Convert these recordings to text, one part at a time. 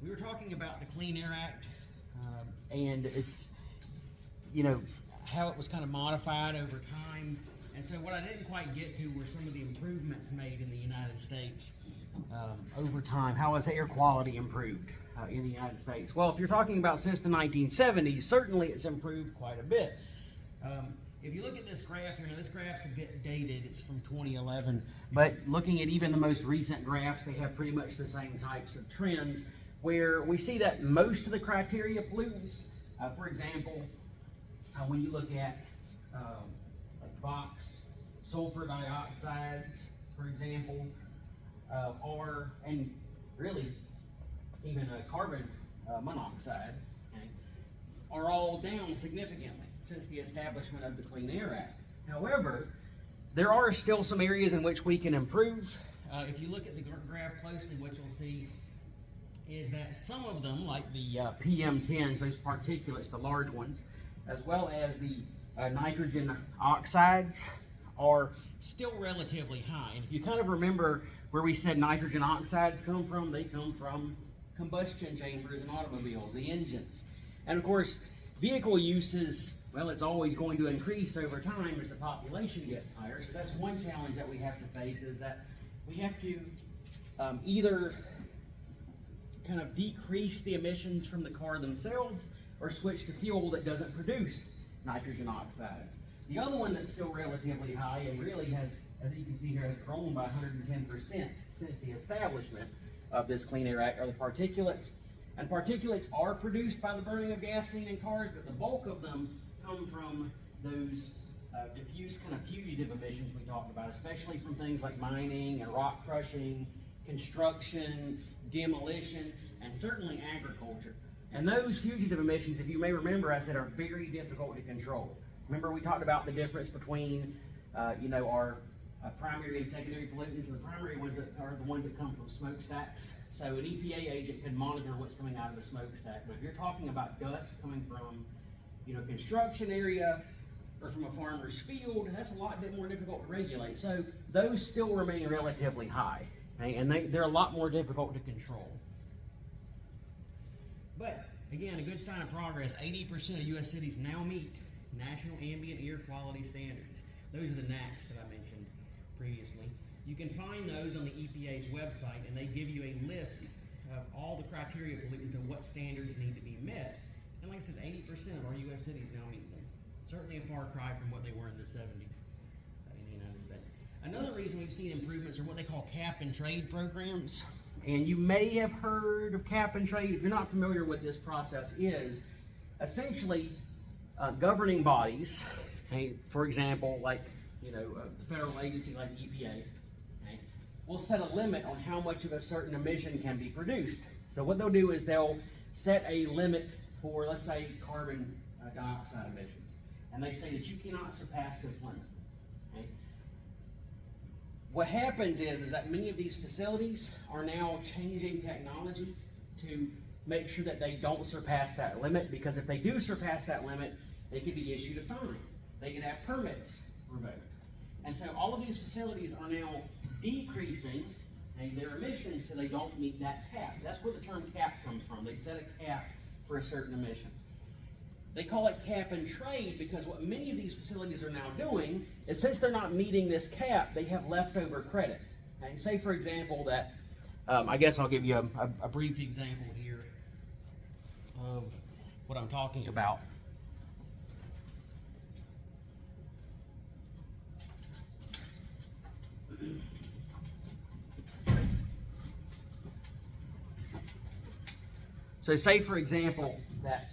We were talking about the Clean Air Act, and it's, you know, how it was kind of modified over time. And so what I didn't quite get to were some of the improvements made in the United States over time. How has air quality improved in the United States? Well, if you're talking about since the 1970s, certainly it's improved quite a bit. If you look at this graph here, now this graph's a bit dated, it's from 2011, but looking at even the most recent graphs, they have pretty much the same types of trends, where we see that most of the criteria pollutants, for example, when you look at like VOx, sulfur dioxides, for example, and really even carbon monoxide, okay, are all down significantly since the establishment of the Clean Air Act. However, there are still some areas in which we can improve. If you look at the graph closely, what you'll see is that some of them, like the PM10s, those particulates, the large ones, as well as the nitrogen oxides, are still relatively high. And if you kind of remember where we said nitrogen oxides come from, they come from combustion chambers in automobiles, the engines. And of course, vehicle uses, well, it's always going to increase over time as the population gets higher. So that's one challenge that we have to face, is that we have to either kind of decrease the emissions from the car themselves or switch to fuel that doesn't produce nitrogen oxides. The other one that's still relatively high and really has, as you can see here, has grown by 110% since the establishment of this Clean Air Act, are the particulates. And particulates are produced by the burning of gasoline in cars, but the bulk of them come from those diffuse kind of fugitive emissions we talked about, especially from things like mining and rock crushing, construction, demolition, and certainly agriculture. And those fugitive emissions, if you may remember, I said are very difficult to control. Remember we talked about the difference between our primary and secondary pollutants, and the primary ones are the ones that come from smokestacks. So an EPA agent can monitor what's coming out of the smokestack. But if you're talking about dust coming from, construction area or from a farmer's field, that's a lot bit more difficult to regulate. So those still remain relatively high, okay? And they're a lot more difficult to control. But again, a good sign of progress, 80% of U.S. cities now meet National Ambient Air Quality Standards. Those are the NAAQS that I mentioned previously. You can find those on the EPA's website, and they give you a list of all the criteria pollutants and what standards need to be met. And like I said, 80% of our U.S. cities now meet them. Certainly a far cry from what they were in the 70s in the United States. Another reason we've seen improvements are what they call cap and trade programs. And you may have heard of cap and trade. If you're not familiar with this process is, essentially governing bodies, okay, for example, like the federal agency like EPA, okay, will set a limit on how much of a certain emission can be produced. So what they'll do is they'll set a limit for, let's say, carbon dioxide emissions, and they say that you cannot surpass this limit. Okay? What happens is that many of these facilities are now changing technology to make sure that they don't surpass that limit, because if they do surpass that limit, they could be issued a fine. They could have permits revoked. And so all of these facilities are now decreasing their emissions so they don't meet that cap. That's where the term cap comes from. They set a cap for a certain emission. They call it cap and trade because what many of these facilities are now doing is, since they're not meeting this cap, they have leftover credit. Okay? Say, for example, that, I guess I'll give you a brief example here of what I'm talking about. So say, for example, that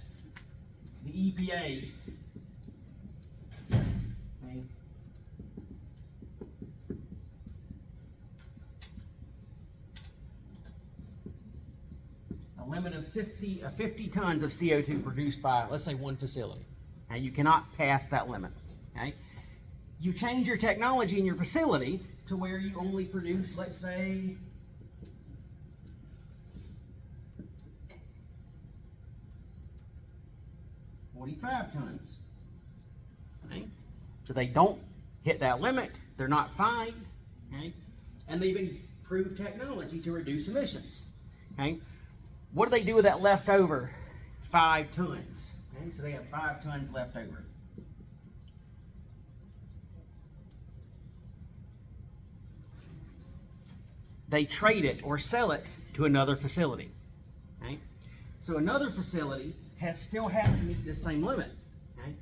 the EPA a limit of 50 tons of CO2 produced by, let's say, one facility. Now, you cannot pass that limit. Okay? You change your technology in your facility to where you only produce, let's say, 45 tons. Okay? So they don't hit that limit. They're not fined. Okay? And they've prove technology to reduce emissions. Okay? What do they do with that leftover 5 tons? Okay? So they have 5 tons left over. They trade it or sell it to another facility. Okay? So another facility still has to meet the same limit. Okay?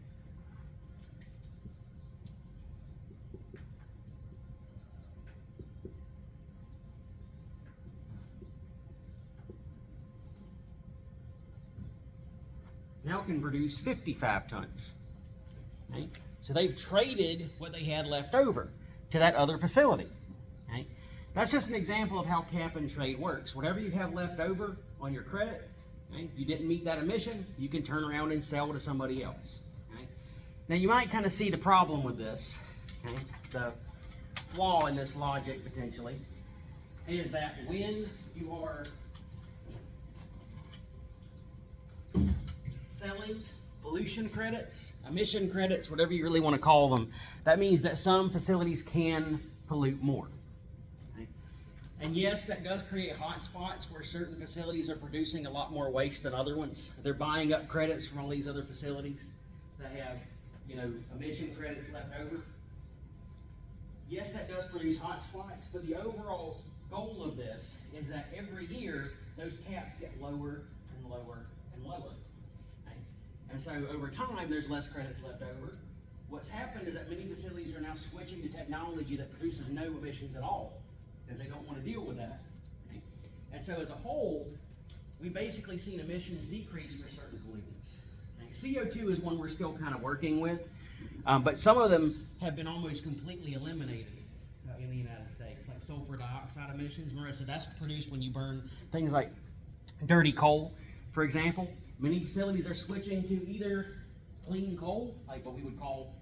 Now can produce 55 tons. Okay? So they've traded what they had left over to that other facility. Okay? That's just an example of how cap and trade works. Whatever you have left over on your credit, okay, you didn't meet that emission, you can turn around and sell to somebody else. Okay? Now you might kind of see the problem with this. Okay? The flaw in this logic potentially is that when you are selling pollution credits, emission credits, whatever you really want to call them, that means that some facilities can pollute more. Okay? And yes, that does create hot spots where certain facilities are producing a lot more waste than other ones. They're buying up credits from all these other facilities that have, emission credits left over. Yes, that does produce hot spots, but the overall goal of this is that every year those caps get lower and lower and lower. And so over time, there's less credits left over. What's happened is that many facilities are now switching to technology that produces no emissions at all, because they don't want to deal with that. Okay? And so as a whole, we've basically seen emissions decrease for certain pollutants. Okay? CO2 is one we're still kind of working with, but some of them have been almost completely eliminated in the United States, like sulfur dioxide emissions. Marissa, that's produced when you burn things like dirty coal, for example. Many facilities are switching to either clean coal, like what we would call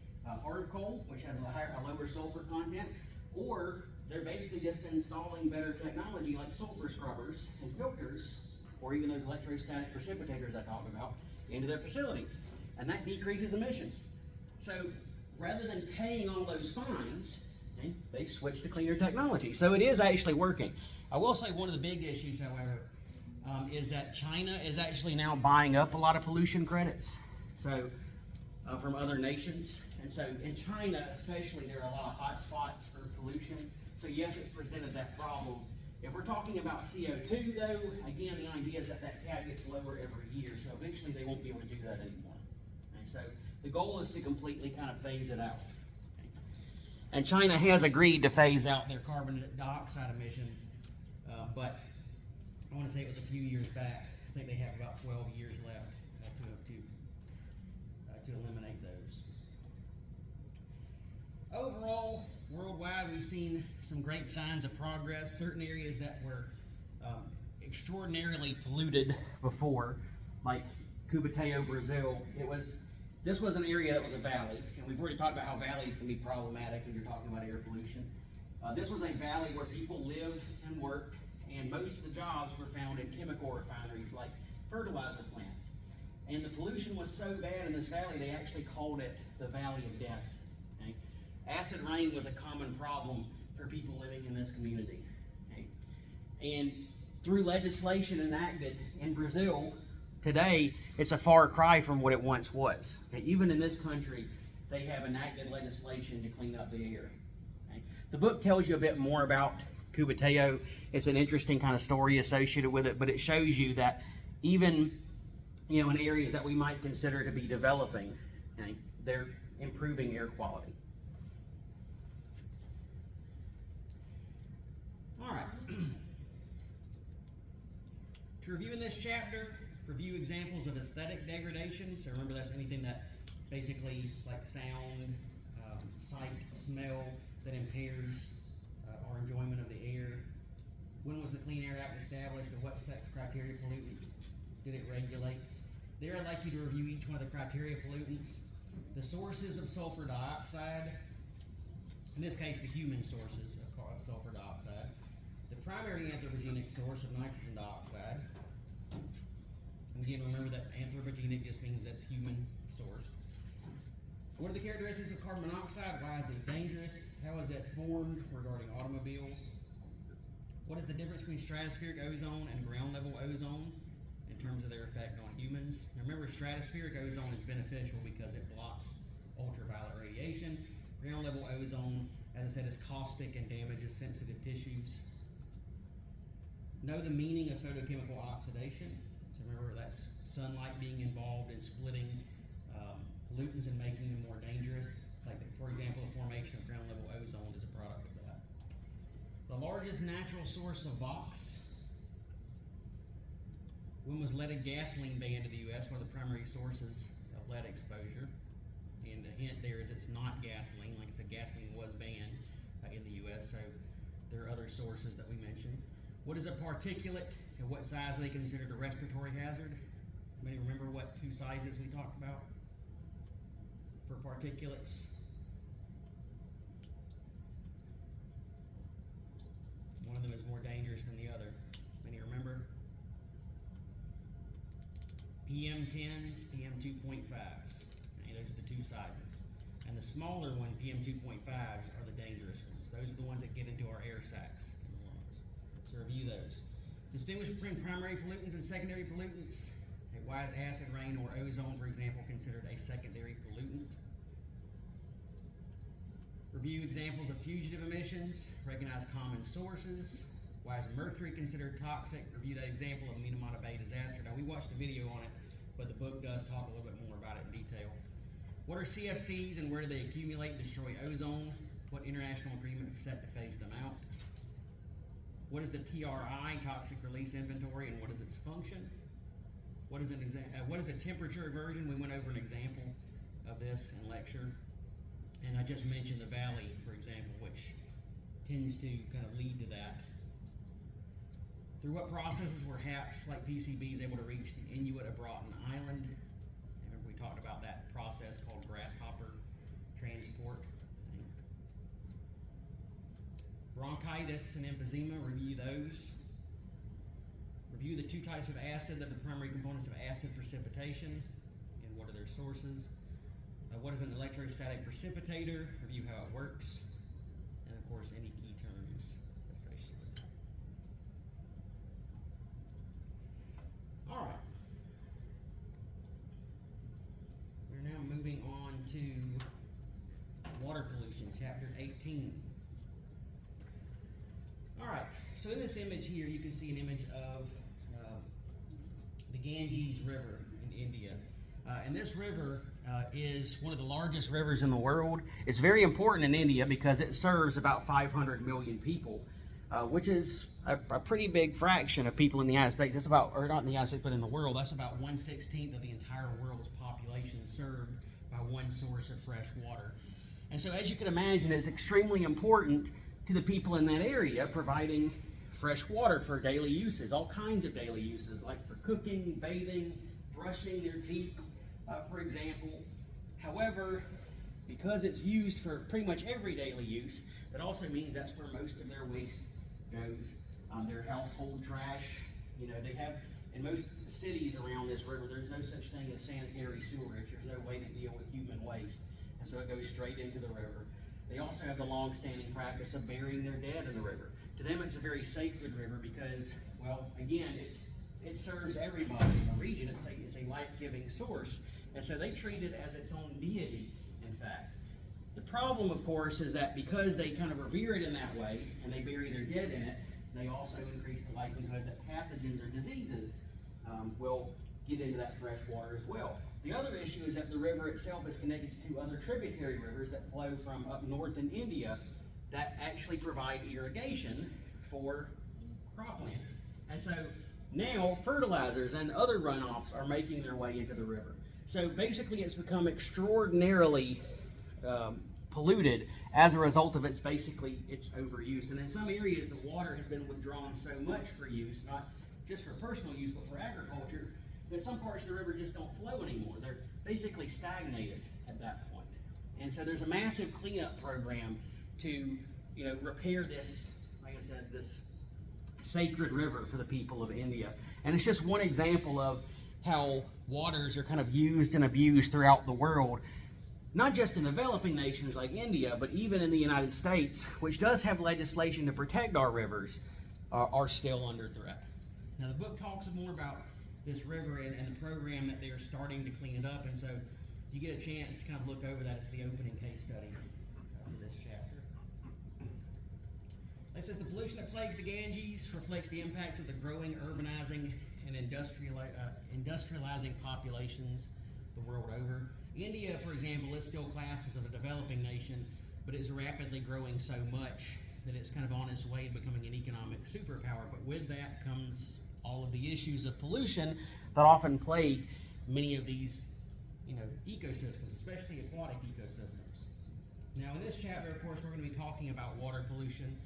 hard coal, which has a lower sulfur content, or they're basically just installing better technology like sulfur scrubbers and filters, or even those electrostatic precipitators I talked about, into their facilities. And that decreases emissions. So rather than paying all those fines, okay, they switch to cleaner technology. So it is actually working. I will say one of the big issues, however, is that China is actually now buying up a lot of pollution credits, so from other nations. And so in China especially, there are a lot of hot spots for pollution. So yes, it's presented that problem. If we're talking about CO2 though, again, the idea is that cap gets lower every year, so eventually they won't be able to do that anymore. And so the goal is to completely kind of phase it out. And China has agreed to phase out their carbon dioxide emissions, but I want to say it was a few years back. I think they have about 12 years left to eliminate those. Overall, worldwide, we've seen some great signs of progress. Certain areas that were extraordinarily polluted before, like Cubateo, Brazil, this was an area that was a valley, and we've already talked about how valleys can be problematic when you're talking about air pollution. This was a valley where people lived and worked, and most of the jobs were found in chemical refineries like fertilizer plants. And the pollution was so bad in this valley, they actually called it the Valley of Death. Okay? Acid rain was a common problem for people living in this community. Okay? And through legislation enacted in Brazil, today it's a far cry from what it once was. Okay? Even in this country, they have enacted legislation to clean up the air. Okay? The book tells you a bit more about Cubateo. It's an interesting kind of story associated with it, but it shows you that even in areas that we might consider to be developing, okay, they're improving air quality. All right. To review in this chapter, review examples of aesthetic degradation. So remember, that's anything that basically like sound, sight, smell that impairs our enjoyment of the air. When was the Clean Air Act established, and what sets criteria pollutants did it regulate? There, I'd like you to review each one of the criteria pollutants. The sources of sulfur dioxide, in this case the human sources of sulfur dioxide. The primary anthropogenic source of nitrogen dioxide. And again, remember that anthropogenic just means that's human sourced. What are the characteristics of carbon monoxide? Why is it dangerous? How is it formed regarding automobiles? What is the difference between stratospheric ozone and ground level ozone in terms of their effect on humans? Now remember, stratospheric ozone is beneficial because it blocks ultraviolet radiation. Ground level ozone, as I said, is caustic and damages sensitive tissues. Know the meaning of photochemical oxidation. So remember, that's sunlight being involved in splitting pollutants and making them more dangerous. Like, for example, the formation of ground level ozone is a product of that. The largest natural source of VOx. When was leaded gasoline banned in the U.S.? One of the primary sources of lead exposure. And the hint there is it's not gasoline. Like I said, gasoline was banned in the U.S., so there are other sources that we mentioned. What is a particulate, and what size are they considered a respiratory hazard? Anybody remember what two sizes we talked about for particulates? One of them is more dangerous than the other. Any remember? PM10s, PM2.5s. Okay, those are the two sizes. And the smaller one, PM2.5s, are the dangerous ones. Those are the ones that get into our air sacs in the lungs. So review those. Distinguish between primary pollutants and secondary pollutants. Okay, why is acid rain or ozone, for example, considered a secondary pollutant? Review examples of fugitive emissions. Recognize common sources. Why is mercury considered toxic? Review that example of the Minamata Bay disaster. Now, we watched a video on it, but the book does talk a little bit more about it in detail. What are CFCs and where do they accumulate and destroy ozone? What international agreement is set to phase them out? What is the TRI, toxic release inventory, and what is its function? What is a temperature aversion? We went over an example of this in lecture. And I just mentioned the valley, for example, which tends to kind of lead to that. Through what processes were HAPs like PCBs able to reach the Inuit of Broughton Island? Remember we talked about that process called grasshopper transport. Bronchitis and emphysema, review those. Review the two types of acid that are the primary components of acid precipitation and what are their sources. What is an electrostatic precipitator? Review how it works. And of course, any key terms associated with that. All right. We're now moving on to water pollution, chapter 18. All right, so in this image here, you can see an image of the Ganges River in India. And this river is one of the largest rivers in the world. It's very important in India because it serves about 500 million people, which is a pretty big fraction of people in the United States. That's about, or not in the United States, but in the world, that's about 1/16 of the entire world's population served by one source of fresh water. And so as you can imagine, it's extremely important to the people in that area, providing fresh water for daily uses, all kinds of daily uses, like for cooking, bathing, brushing their teeth, for example. However, because it's used for pretty much every daily use, that also means that's where most of their waste goes. Their household trash, you know, they have, in most cities around this river, there's no such thing as sanitary sewerage. There's no way to deal with human waste, and so it goes straight into the river. They also have the long-standing practice of burying their dead in the river. To them, it's a very sacred river because, well, again, it serves everybody in the region. It's a life-giving source, and so they treat it as its own deity, in fact. The problem, of course, is that because they kind of revere it in that way, and they bury their dead in it, they also increase the likelihood that pathogens or diseases will get into that fresh water as well. The other issue is that the river itself is connected to other tributary rivers that flow from up north in India that actually provide irrigation for cropland. And so now fertilizers and other runoffs are making their way into the river. So basically it's become extraordinarily polluted as a result of its overuse. And in some areas the water has been withdrawn so much for use, not just for personal use, but for agriculture, that some parts of the river just don't flow anymore. They're basically stagnated at that point. And so there's a massive cleanup program to, repair this, like I said, this sacred river for the people of India. And it's just one example of how waters are kind of used and abused throughout the world, not just in developing nations like India, but even in the United States, which does have legislation to protect our rivers. are still under threat. Now, the book talks more about this river and the program that they're starting to clean it up, and so if you get a chance to kind of look over that, it's the opening case study for this chapter. It says the pollution that plagues the Ganges reflects the impacts of the growing, urbanizing, and industrializing populations the world over. India, for example, is still classed as a developing nation, but is rapidly growing so much that it's kind of on its way to becoming an economic superpower. But with that comes all of the issues of pollution that often plague many of these, ecosystems, especially aquatic ecosystems. Now, in this chapter, of course, we're going to be talking about water pollution,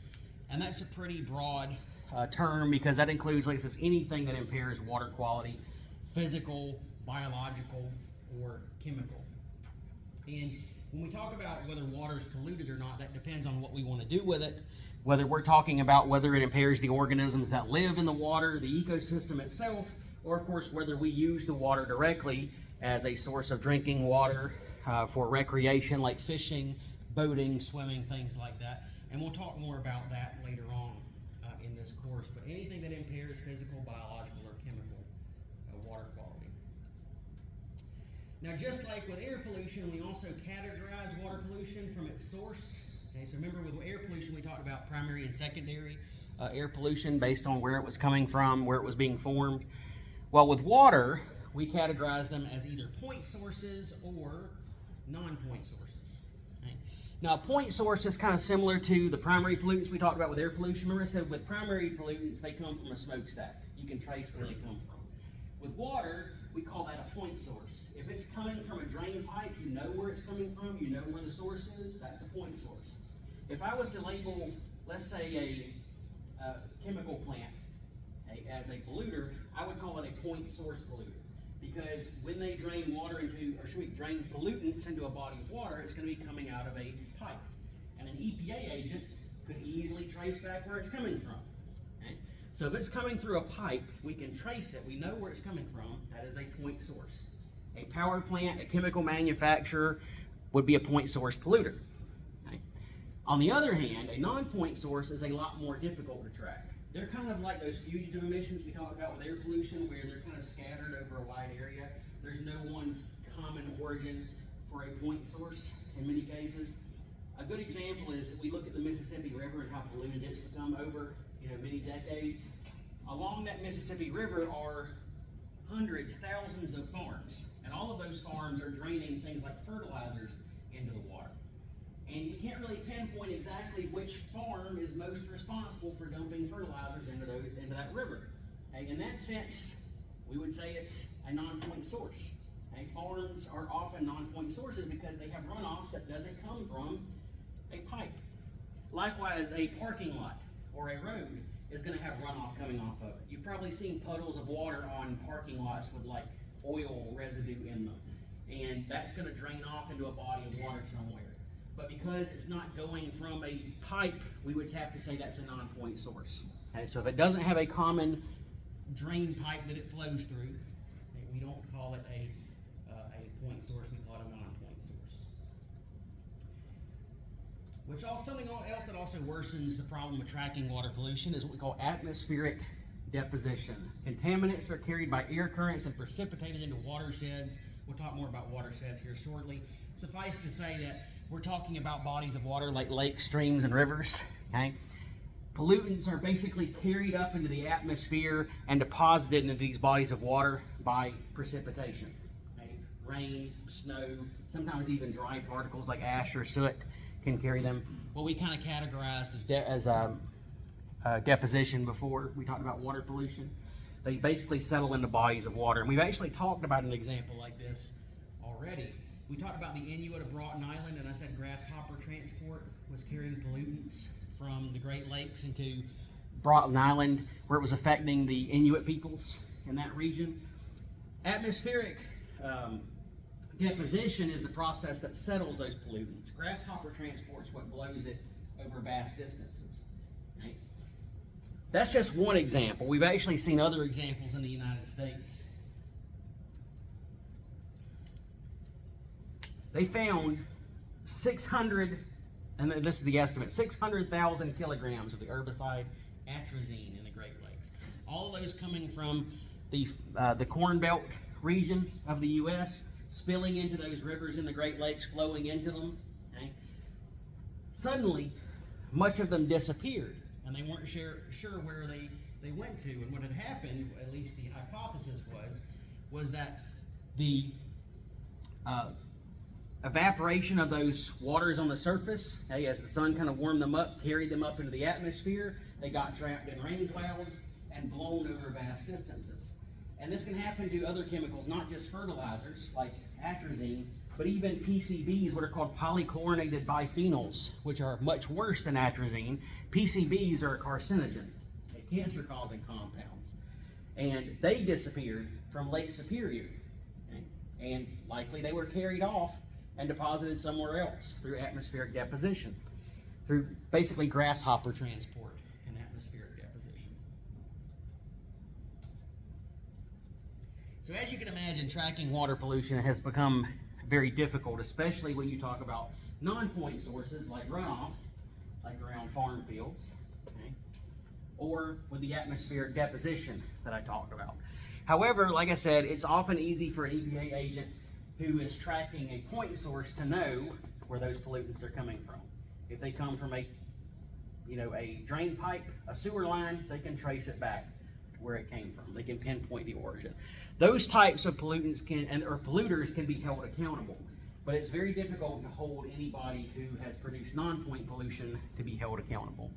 and that's a pretty broad term because that includes, like it says, anything that impairs water quality, physical, biological, or chemical. And when we talk about whether water is polluted or not, that depends on what we want to do with it. Whether we're talking about whether it impairs the organisms that live in the water, the ecosystem itself, or of course whether we use the water directly as a source of drinking water for recreation like fishing, boating, swimming, things like that. And we'll talk more about that later on in this course. But anything that impairs physical, biological, or chemical water quality. Now, just like with air pollution, we also categorize water pollution from its source. Okay, so remember with air pollution, we talked about primary and secondary air pollution based on where it was coming from, where it was being formed. Well, with water, we categorize them as either point sources or non-point sources. Okay. Now, a point source is kind of similar to the primary pollutants we talked about with air pollution. Remember I said with primary pollutants, they come from a smokestack. You can trace where they come from. With water, we call that a point source. If it's coming from a drain pipe, you know where it's coming from, you know where the source is, that's a point source. If I was to label, let's say, a chemical plant as a polluter, I would call it a point source polluter. Because when they drain water drain pollutants into a body of water, it's going to be coming out of a pipe. And an EPA agent could easily trace back where it's coming from. Okay? So if it's coming through a pipe, we can trace it. We know where it's coming from. That is a point source. A power plant, a chemical manufacturer would be a point source polluter. Okay? On the other hand, a non-point source is a lot more difficult to track. They're kind of like those fugitive emissions we talk about with air pollution, where they're kind of scattered over a wide area. There's no one common origin for a point source in many cases. A good example is that we look at the Mississippi River and how polluted it's become over many decades. Along that Mississippi River are hundreds, thousands of farms, and all of those farms are draining things like fertilizers into the water. And you can't really pinpoint exactly which farm is most responsible for dumping fertilizers into that river. Okay, in that sense, we would say it's a non-point source. Okay, farms are often non-point sources because they have runoff that doesn't come from a pipe. Likewise, a parking lot or a road is going to have runoff coming off of it. You've probably seen puddles of water on parking lots with like oil residue in them. And that's going to drain off into a body of water somewhere. But because it's not going from a pipe, we would have to say that's a non-point source. Okay, so if it doesn't have a common drain pipe that it flows through, we don't call it a point source, we call it a non-point source. Something else that also worsens the problem of tracking water pollution is what we call atmospheric deposition. Contaminants are carried by air currents and precipitated into watersheds. We'll talk more about watersheds here shortly. Suffice to say that we're talking about bodies of water like lakes, streams, and rivers. Okay? Pollutants are basically carried up into the atmosphere and deposited into these bodies of water by precipitation. Okay? Rain, snow, sometimes even dry particles like ash or soot can carry them. What we kind of categorized as deposition before we talked about water pollution. They basically settle into bodies of water. And we've actually talked about an example like this already. We talked about the Inuit of Broughton Island, and I said grasshopper transport was carrying pollutants from the Great Lakes into Broughton Island, where it was affecting the Inuit peoples in that region. Atmospheric deposition is the process that settles those pollutants. Grasshopper transport is what blows it over vast distances. Okay? That's just one example. We've actually seen other examples in the United States. They found 600, and this is the estimate, 600,000 kilograms of the herbicide atrazine in All of those coming from the Corn Belt region of the U.S., spilling into those rivers in the Great Lakes, flowing into them. Okay? Suddenly, much of them disappeared, and they weren't sure where they went to. And what had happened, at least the hypothesis was that the evaporation of those waters on the surface, hey, as the sun kind of warmed them up, carried them up into the atmosphere, they got trapped in rain clouds and blown over vast distances. And this can happen to other chemicals, not just fertilizers like atrazine, but even PCBs, what are called polychlorinated biphenyls, which are much worse than atrazine. PCBs are a carcinogen, cancer-causing compounds. And they disappeared from Lake Superior. Okay? And likely they were carried off and deposited somewhere else through atmospheric deposition, through basically grasshopper transport and atmospheric deposition. So as you can imagine, tracking water pollution has become very difficult, especially when you talk about non-point sources like runoff, like around farm fields, okay? Or with the atmospheric deposition that I talked about. However, like I said, it's often easy for an EPA agent who is tracking a point source to know where those pollutants are coming from. If they come from a drain pipe, a sewer line, they can trace it back to where it came from. They can pinpoint the origin. Those types of pollutants or polluters can be held accountable, but it's very difficult to hold anybody who has produced non-point pollution to be held accountable.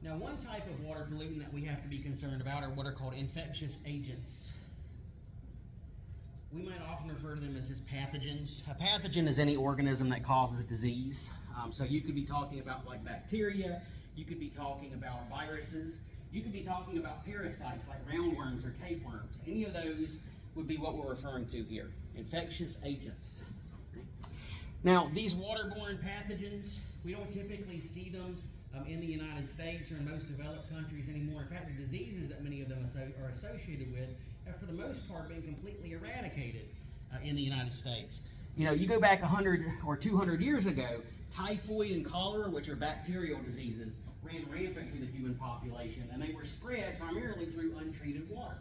Now, one type of water pollutant that we have to be concerned about are what are called infectious agents. We might often refer to them as just pathogens. A pathogen is any organism that causes disease. So you could be talking about like bacteria, you could be talking about viruses, you could be talking about parasites like roundworms or tapeworms. Any of those would be what we're referring to here, infectious agents. Now, these waterborne pathogens, we don't typically see them in the United States or in most developed countries anymore. In fact, the diseases that many of them are associated with have for the most part been completely eradicated in the United States. You know, you go back 100 or 200 years ago, typhoid and cholera, which are bacterial diseases, ran rampant through the human population, and they were spread primarily through untreated water.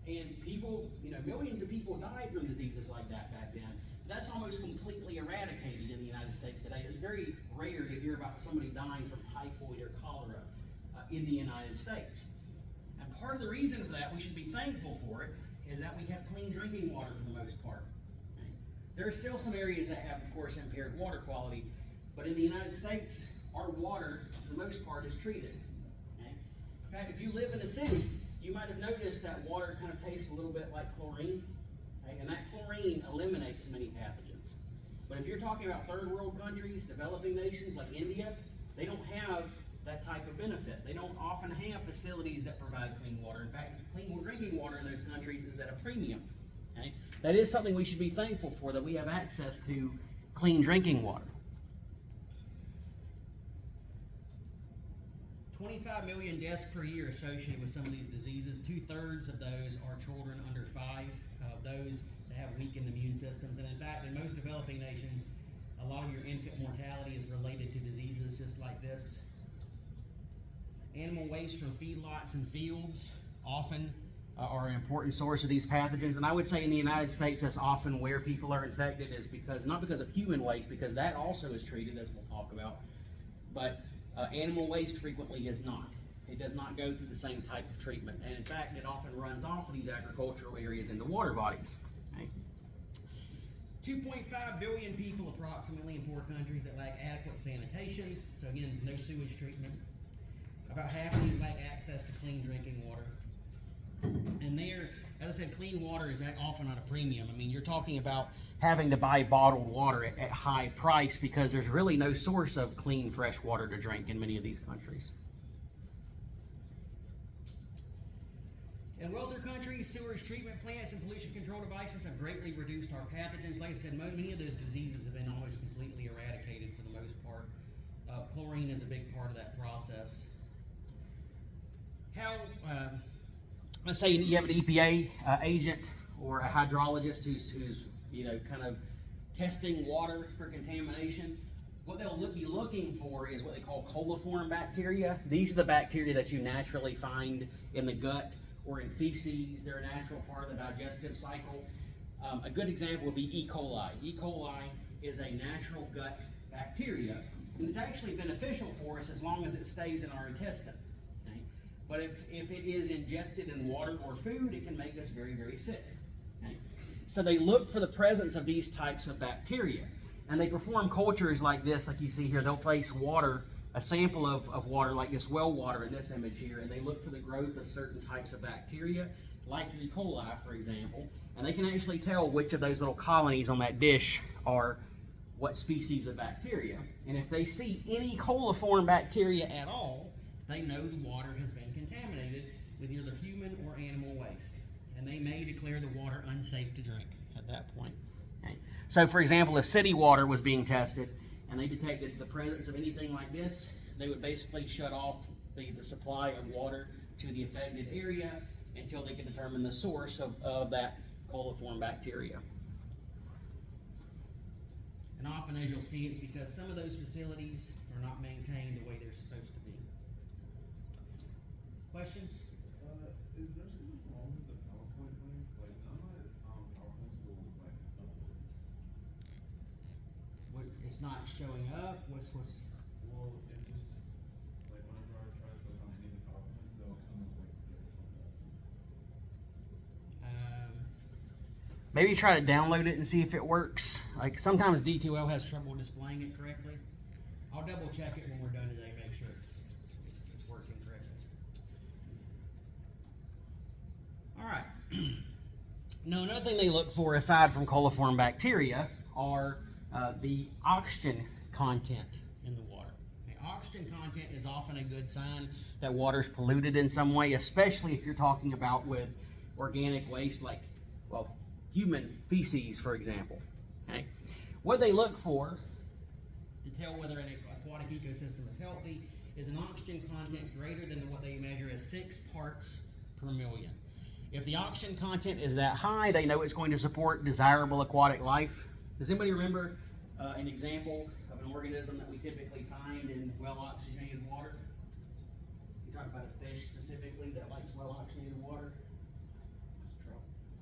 Okay? And people, millions of people died from diseases like that back then. That's almost completely eradicated in the United States today. It's very rare to hear about somebody dying from typhoid or cholera in the United States. And part of the reason for that, we should be thankful for it, is that we have clean drinking water for the most part. Okay? There are still some areas that have, of course, impaired water quality, but in the United States, our water, for the most part, is treated. Okay? In fact, if you live in a city, you might have noticed that water kind of tastes a little bit like chlorine. And that chlorine eliminates many pathogens. But if you're talking about third world countries, developing nations like India, they don't have that type of benefit. They don't often have facilities that provide clean water. In fact, clean drinking water in those countries is at a premium. Okay? That is something we should be thankful for, that we have access to clean drinking water. 25 million deaths per year associated with some of these diseases. 2/3 of those are children under 5, those that have weakened immune systems. And in fact, in most developing nations, a lot of your infant mortality is related to diseases just like this. Animal waste from feedlots and fields often are an important source of these pathogens. And I would say in the United States, that's often where people are infected, is not because of human waste, because that also is treated, as we'll talk about, but animal waste frequently is not. It does not go through the same type of treatment. And in fact, it often runs off of these agricultural areas into water bodies. Okay? 2.5 billion people approximately in poor countries that lack adequate sanitation. So again, no sewage treatment. About half of these lack access to clean drinking water. And there, as I said, clean water is often on a premium. I mean, you're talking about having to buy bottled water at high price because there's really no source of clean, fresh water to drink in many of these countries. In wealthier countries, sewage treatment plants and pollution control devices have greatly reduced our pathogens. Like I said, many of those diseases have been almost completely eradicated for the most part. Chlorine is a big part of that process. Let's say you have an EPA agent or a hydrologist who's kind of testing water for contamination. what they'll be looking for is what they call coliform bacteria. These are the bacteria that you naturally find in the gut or in feces. They're a natural part of the digestive cycle. A good example would be E. coli. E. coli is a natural gut bacteria, and it's actually beneficial for us as long as it stays in our intestine. Okay? But if it is ingested in water or food, it can make us very, very sick. Okay? So they look for the presence of these types of bacteria, and they perform cultures like this, like you see here. They'll place water, a sample of water, like this well water in this image here, and they look for the growth of certain types of bacteria, like E. coli, for example, and they can actually tell which of those little colonies on that dish are what species of bacteria. And if they see any coliform bacteria at all, they know the water has been contaminated with either human or animal waste, and they may declare the water unsafe to drink at that point. Okay. So, for example, if city water was being tested and they detected the presence of anything like this, they would basically shut off the supply of water to the affected area until they can determine the source of that coliform bacteria. And often, as you'll see, it's because some of those facilities are not maintained the way they're supposed to be. Question? Is there something wrong with the PowerPoint link? Like, none of my PowerPoints will, like, upload. It's not showing up? What's Well, it just, like, whenever I try to click on any of the PowerPoints, they'll come up like different. Maybe try to download it and see if it works. Like sometimes D2L has trouble displaying it correctly. I'll double check it when we're done today, make sure it's working correctly. All right. Now another thing they look for aside from coliform bacteria are the oxygen content in the water. The oxygen content is often a good sign that water's polluted in some way, especially if you're talking about with organic waste like, well, human feces, for example. Okay? What they look for to tell whether an aquatic ecosystem is healthy is an oxygen content greater than what they measure as 6 parts per million. If the oxygen content is that high, they know it's going to support desirable aquatic life. Does anybody remember an example of an organism that we typically find in well-oxygenated water? You talk about a fish specifically that likes well-oxygenated water?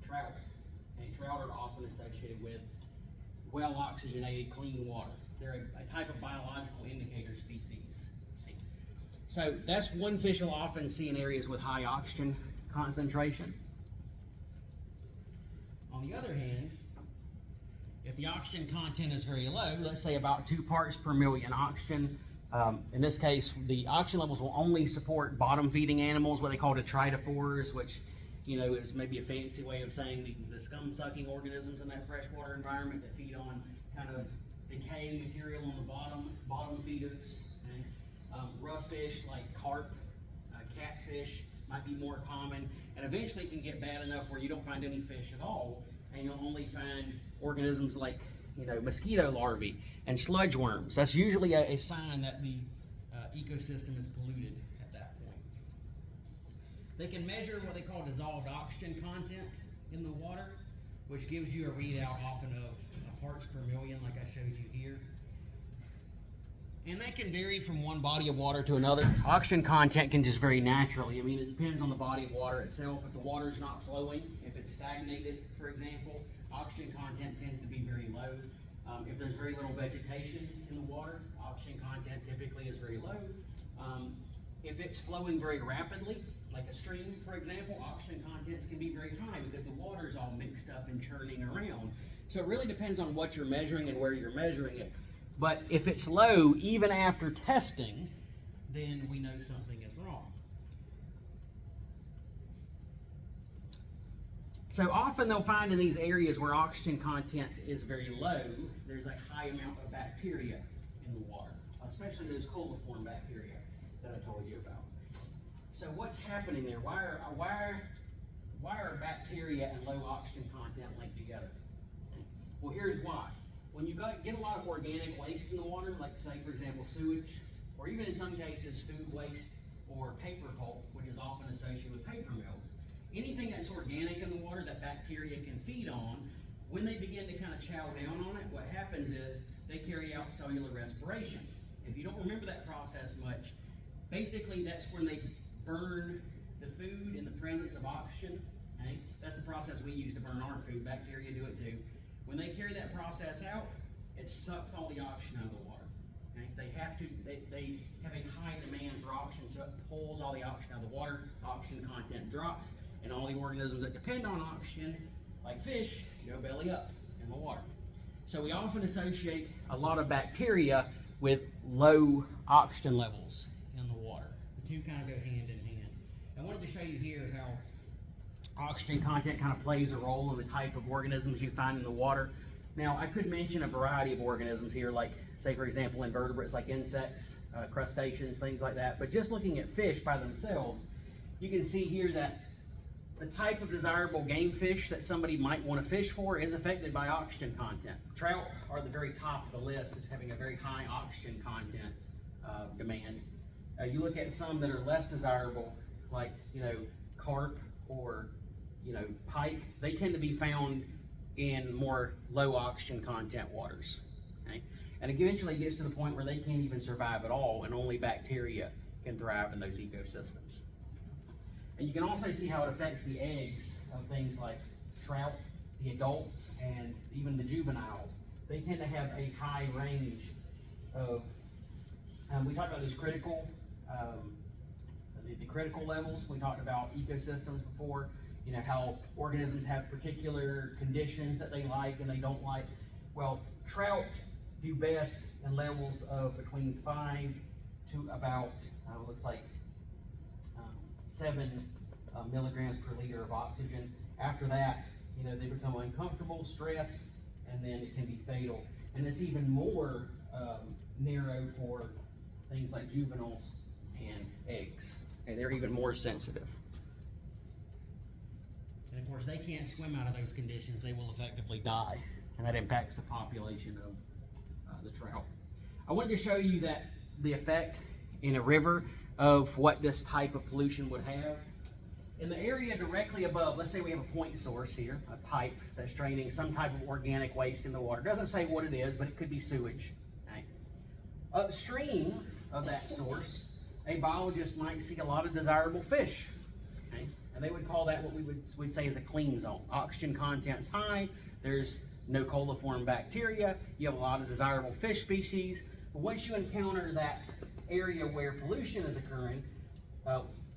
Trout. And trout are often associated with well-oxygenated, clean water. They're a type of biological indicator species. So that's one fish you'll often see in areas with high oxygen concentration. On the other hand, if the oxygen content is very low, let's say about 2 parts per million oxygen, in this case, the oxygen levels will only support bottom-feeding animals, what they call detritivores, which is maybe a fancy way of saying the scum-sucking organisms in that freshwater environment that feed on kind of decaying material on the bottom feeders. Okay? Rough fish like carp, catfish might be more common, and eventually it can get bad enough where you don't find any fish at all, and you'll only find organisms like mosquito larvae and sludge worms. That's usually a sign that the ecosystem is polluted. They can measure what they call dissolved oxygen content in the water, which gives you a readout often of parts per million, like I showed you here. And that can vary from one body of water to another. Oxygen content can just vary naturally. I mean, it depends on the body of water itself. If the water is not flowing, if it's stagnated, for example, oxygen content tends to be very low. If there's very little vegetation in the water, oxygen content typically is very low. If it's flowing very rapidly, like a stream, for example, oxygen contents can be very high because the water is all mixed up and churning around. So it really depends on what you're measuring and where you're measuring it. But if it's low, even after testing, then we know something is wrong. So often they'll find in these areas where oxygen content is very low, there's a high amount of bacteria in the water, especially those coliform bacteria that I told you about. So what's happening there? Why are bacteria and low oxygen content linked together? Well, here's why. When you get a lot of organic waste in the water, like say for example sewage, or even in some cases food waste or paper pulp, which is often associated with paper mills, anything that's organic in the water that bacteria can feed on, when they begin to kind of chow down on it, what happens is they carry out cellular respiration. If you don't remember that process much, basically that's when they burn the food in the presence of oxygen. Okay? That's the process we use to burn our food. Bacteria do it too. When they carry that process out, it sucks all the oxygen out of the water. Okay? They have a high demand for oxygen, so it pulls all the oxygen out of the water, oxygen content drops, and all the organisms that depend on oxygen, like fish, go belly up in the water. So we often associate a lot of bacteria with low oxygen levels in the water. The two kind of go hand in hand. I wanted to show you here how oxygen content kind of plays a role in the type of organisms you find in the water. Now, I could mention a variety of organisms here, like, say, for example, invertebrates like insects, crustaceans, things like that. But just looking at fish by themselves, you can see here that the type of desirable game fish that somebody might want to fish for is affected by oxygen content. Trout are at the very top of the list as having a very high oxygen content demand. You look at some that are less desirable, like, carp or, pike, they tend to be found in more low oxygen content waters. Okay? And eventually it gets to the point where they can't even survive at all, and only bacteria can thrive in those ecosystems. And you can also see how it affects the eggs of things like trout, the adults, and even the juveniles. They tend to have a high range of, we talked about these critical, the critical levels. We talked about ecosystems before, how organisms have particular conditions that they like and they don't like. Well, trout do best in levels of between 5 to about, looks like 7 milligrams per liter of oxygen. After that, they become uncomfortable, stressed, and then it can be fatal. And it's even more narrow for things like juveniles and eggs. And they're even more sensitive. And of course, they can't swim out of those conditions. They will effectively die. And that impacts the population of the trout. I wanted to show you that the effect in a river of what this type of pollution would have. In the area directly above, let's say we have a point source here, a pipe that's draining some type of organic waste in the water. It doesn't say what it is, but it could be sewage. Okay? Upstream of that source, a biologist might see a lot of desirable fish. Okay? And they would call that what we'd say is a clean zone. Oxygen content's high, there's no coliform bacteria, you have a lot of desirable fish species. But once you encounter that area where pollution is occurring,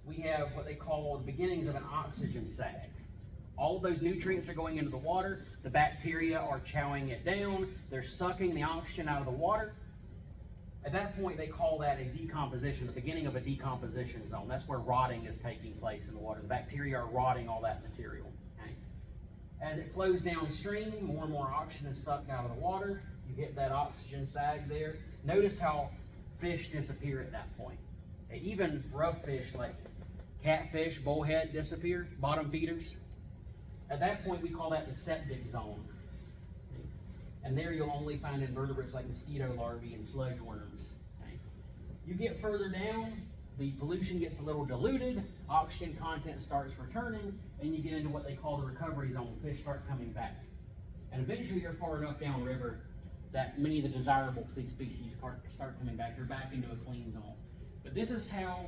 we have what they call the beginnings of an oxygen sag. All of those nutrients are going into the water, the bacteria are chowing it down, they're sucking the oxygen out of the water. At that point, they call that a decomposition, the beginning of a decomposition zone. That's where rotting is taking place in the water. The bacteria are rotting all that material. Okay? As it flows downstream, more and more oxygen is sucked out of the water. You get that oxygen sag there. Notice how fish disappear at that point. Okay? Even rough fish like catfish, bullhead disappear, bottom feeders. At that point, we call that the septic zone. Okay? And there you'll only find invertebrates like mosquito larvae and sludge worms. Okay? You get further down, the pollution gets a little diluted, oxygen content starts returning, and you get into what they call the recovery zone. Fish start coming back. And eventually you're far enough downriver that many of the desirable species start coming back. They're back into a clean zone. But this is how,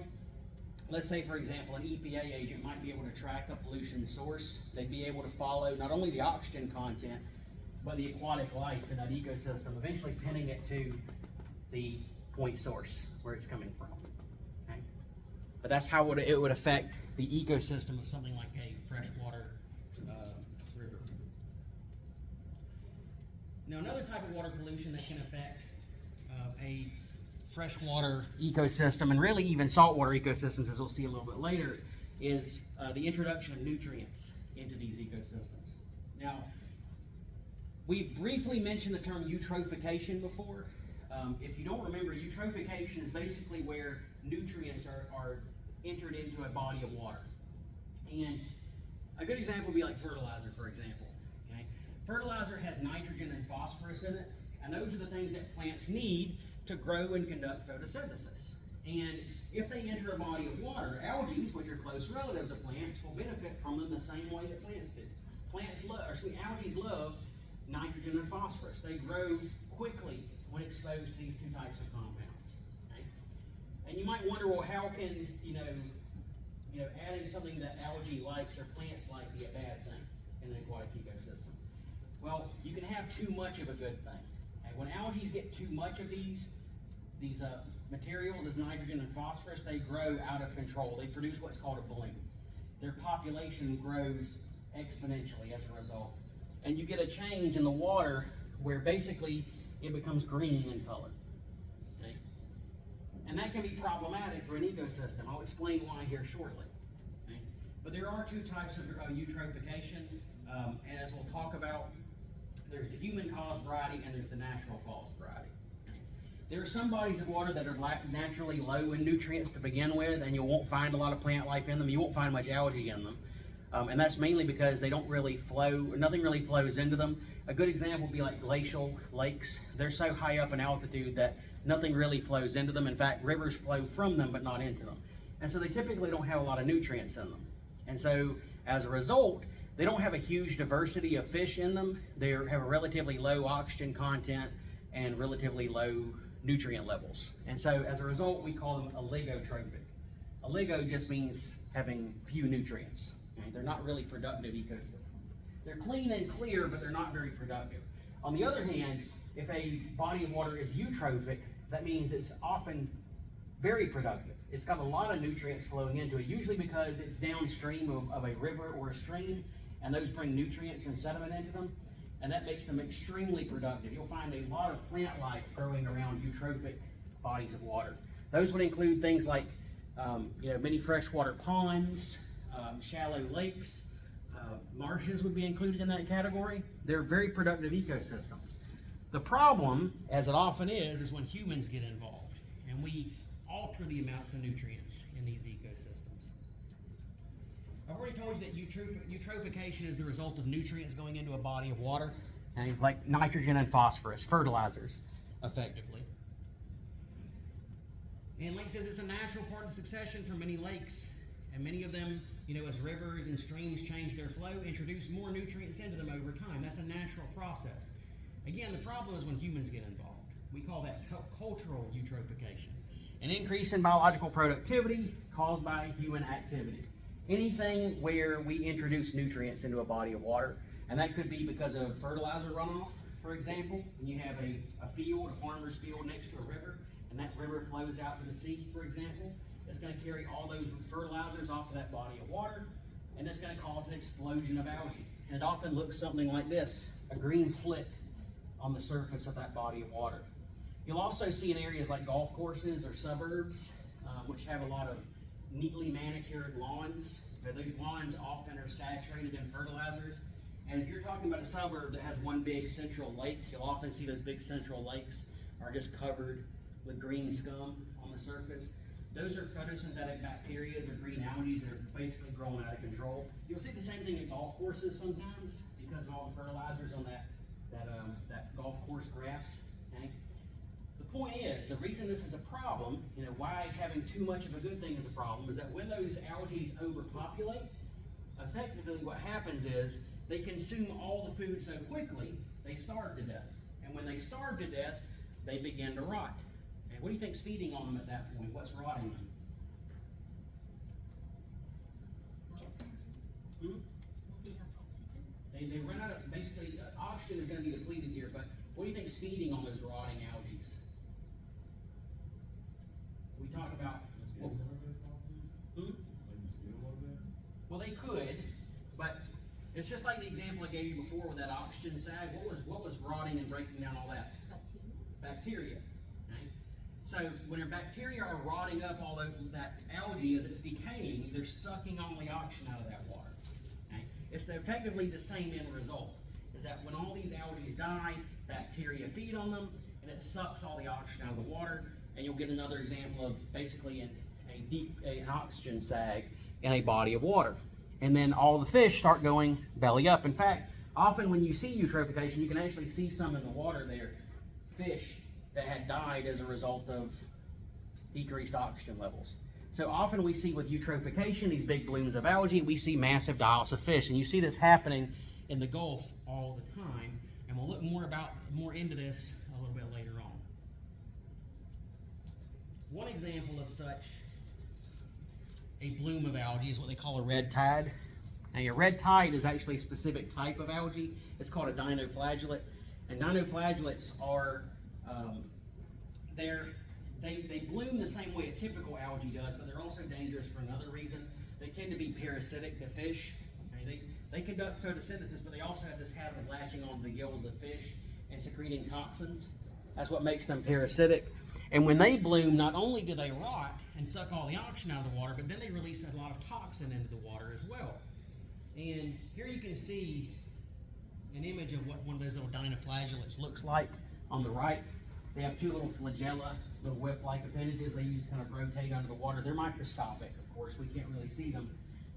let's say, for example, an EPA agent might be able to track a pollution source. They'd be able to follow not only the oxygen content, but the aquatic life in that ecosystem, eventually pinning it to the point source where it's coming from. Okay? But that's how it would affect the ecosystem of something like a freshwater river. Now, another type of water pollution that can affect a freshwater ecosystem, and really even saltwater ecosystems, as we'll see a little bit later, is the introduction of nutrients into these ecosystems. Now, we briefly mentioned the term eutrophication before. If you don't remember, eutrophication is basically where nutrients are entered into a body of water. And a good example would be like fertilizer, for example. Okay? Fertilizer has nitrogen and phosphorus in it, and those are the things that plants need to grow and conduct photosynthesis. And if they enter a body of water, algae, which are close relatives of plants, will benefit from them the same way that plants do. Algae love nitrogen and phosphorus. They grow quickly when exposed to these two types of compounds. Okay? And you might wonder, well, how can, adding something that algae likes or plants like be a bad thing in an aquatic ecosystem? Well, you can have too much of a good thing. Okay? When algae get too much of these materials as nitrogen and phosphorus, they grow out of control. They produce what's called a bloom. Their population grows exponentially as a result. And you get a change in the water where basically it becomes green in color. Okay? And that can be problematic for an ecosystem. I'll explain why here shortly. Okay? But there are two types of eutrophication, and as we'll talk about, there's the human-caused variety and there's the natural-caused variety. Okay? There are some bodies of water that are naturally low in nutrients to begin with, and you won't find a lot of plant life in them. You won't find much algae in them. And that's mainly because they don't really flow, nothing really flows into them. A good example would be like glacial lakes. They're so high up in altitude that nothing really flows into them. In fact, rivers flow from them but not into them. And so they typically don't have a lot of nutrients in them. And so as a result, they don't have a huge diversity of fish in them. They have a relatively low oxygen content and relatively low nutrient levels. And so as a result, we call them oligotrophic. Oligo just means having few nutrients. Okay? They're not really productive ecosystems. They're clean and clear, but they're not very productive. On the other hand, if a body of water is eutrophic, that means it's often very productive. It's got a lot of nutrients flowing into it, usually because it's downstream of a river or a stream, and those bring nutrients and sediment into them, and that makes them extremely productive. You'll find a lot of plant life growing around eutrophic bodies of water. Those would include things like many freshwater ponds, shallow lakes, marshes would be included in that category. They're very productive ecosystems. The problem, as it often is when humans get involved and we alter the amounts of nutrients in these ecosystems. I've already told you that eutrophication is the result of nutrients going into a body of water, okay, like nitrogen and phosphorus, fertilizers, effectively. And like it says, it's a natural part of succession for many lakes. And many of them, as rivers and streams change their flow, introduce more nutrients into them over time. That's a natural process. Again, the problem is when humans get involved. We call that cultural eutrophication. An increase in biological productivity caused by human activity. Anything where we introduce nutrients into a body of water, and that could be because of fertilizer runoff, for example. When you have a field, a farmer's field next to a river, and that river flows out to the sea, for example, it's going to carry all those fertilizers off of that body of water, and it's going to cause an explosion of algae. And it often looks something like this, a green slick on the surface of that body of water. You'll also see in areas like golf courses or suburbs, which have a lot of neatly manicured lawns. These lawns often are saturated in fertilizers. And if you're talking about a suburb that has one big central lake, you'll often see those big central lakes are just covered with green scum on the surface. Those are photosynthetic bacteria or green algae that are basically growing out of control. You'll see the same thing at golf courses sometimes because of all the fertilizers on that golf course grass. Okay? The point is, the reason this is a problem, why having too much of a good thing is a problem, is that when those algae overpopulate, effectively what happens is they consume all the food so quickly, they starve to death. And when they starve to death, they begin to rot. What do you think's feeding on them at that point? What's rotting them? They run out of, basically, oxygen is going to be depleted here, but what do you think's feeding on those rotting algae? We talk about... Well, they could, but it's just like the example I gave you before with that oxygen sag. What was rotting and breaking down all that? Bacteria. So when bacteria are rotting up all that algae as it's decaying, they're sucking all the oxygen out of that water. Okay? It's effectively the same end result, is that when all these algae die, bacteria feed on them, and it sucks all the oxygen out of the water, and you'll get another example of basically an oxygen sag in a body of water. And then all the fish start going belly up. In fact, often when you see eutrophication, you can actually see some in the water there, fish that had died as a result of decreased oxygen levels. So often we see with eutrophication, these big blooms of algae, we see massive die-offs of fish. And you see this happening in the Gulf all the time. And we'll look more into this a a little bit later on. One example of such a bloom of algae is what they call a red tide. Now, a red tide is actually a specific type of algae. It's called a dinoflagellate. And dinoflagellates are, they bloom the same way a typical algae does, but they're also dangerous for another reason. They tend to be parasitic to fish. Okay? They conduct photosynthesis, but they also have this habit of latching onto the gills of fish and secreting toxins. That's what makes them parasitic. And when they bloom, not only do they rot and suck all the oxygen out of the water, but then they release a lot of toxin into the water as well. And here you can see an image of what one of those little dinoflagellates looks like on the right. They have two little flagella, little whip-like appendages they use to kind of rotate under the water. They're microscopic, of course. We can't really see them.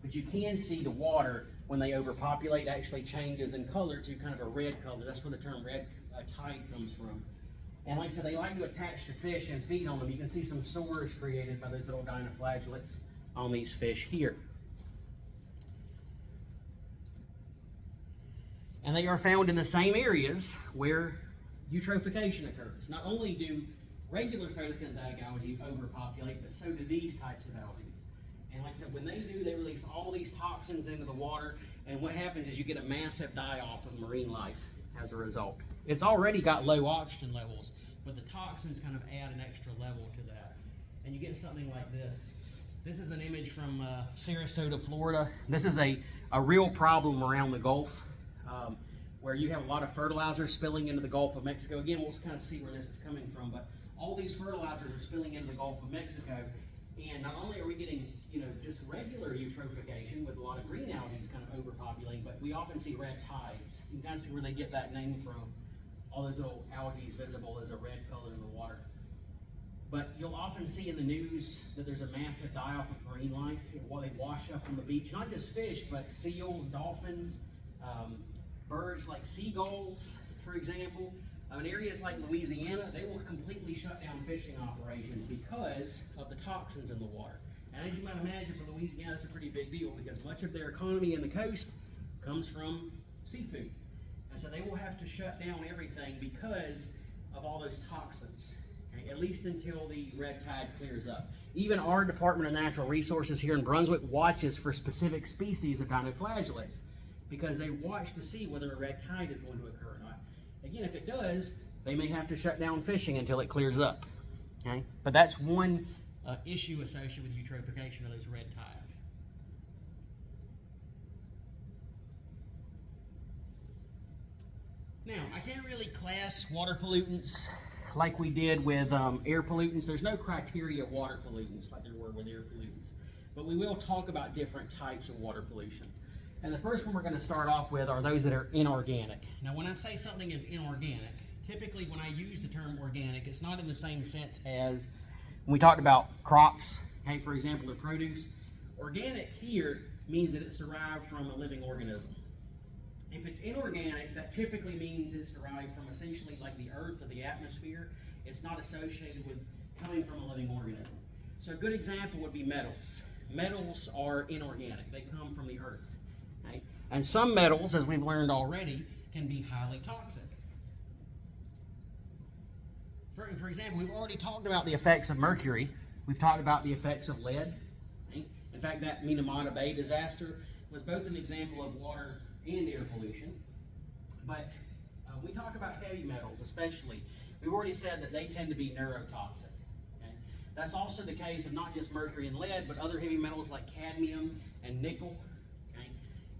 But you can see the water, when they overpopulate, actually changes in color to kind of a red color. That's where the term red tide comes from. And like I said, they like to attach to fish and feed on them. You can see some sores created by those little dinoflagellates on these fish here. And they are found in the same areas where eutrophication occurs. Not only do regular photosynthetic algae overpopulate, but so do these types of algae. And like I said, when they do, they release all these toxins into the water, and what happens is you get a massive die-off of marine life as a result. It's already got low oxygen levels, but the toxins kind of add an extra level to that. And you get something like this. This is an image from Sarasota, Florida. This is a real problem around the Gulf, where you have a lot of fertilizer spilling into the Gulf of Mexico. Again, we'll just kind of see where this is coming from, but all these fertilizers are spilling into the Gulf of Mexico, and not only are we getting, just regular eutrophication with a lot of green algae kind of overpopulating, but we often see red tides. You can kind of see where they get that name from. All those little algae visible as a red color in the water. But you'll often see in the news that there's a massive die-off of marine life while they wash up on the beach. Not just fish, but seals, dolphins, birds like seagulls, for example. In areas like Louisiana, they will completely shut down fishing operations because of the toxins in the water. And as you might imagine, for Louisiana, that's a pretty big deal because much of their economy in the coast comes from seafood. And so they will have to shut down everything because of all those toxins, okay? At least until the red tide clears up. Even our Department of Natural Resources here in Brunswick watches for specific species of dinoflagellates because they watch to see whether a red tide is going to occur or not. Again, if it does, they may have to shut down fishing until it clears up. Okay? But that's one issue associated with eutrophication of those red tides. Now, I can't really class water pollutants like we did with air pollutants. There's no criteria of water pollutants like there were with air pollutants. But we will talk about different types of water pollution. And the first one we're going to start off with are those that are inorganic. Now, when I say something is inorganic, typically when I use the term organic, it's not in the same sense as when we talked about crops, okay, for example, or produce. Organic here means that it's derived from a living organism. If it's inorganic, that typically means it's derived from essentially like the earth or the atmosphere. It's not associated with coming from a living organism. So a good example would be metals. Metals are inorganic. They come from the earth. Okay? And some metals, as we've learned already, can be highly toxic. For example, we've already talked about the effects of mercury. We've talked about the effects of lead. Okay? In fact, that Minamata Bay disaster was both an example of water and air pollution. But we talk about heavy metals especially. We've already said that they tend to be neurotoxic. Okay? That's also the case of not just mercury and lead, but other heavy metals like cadmium and nickel. Okay?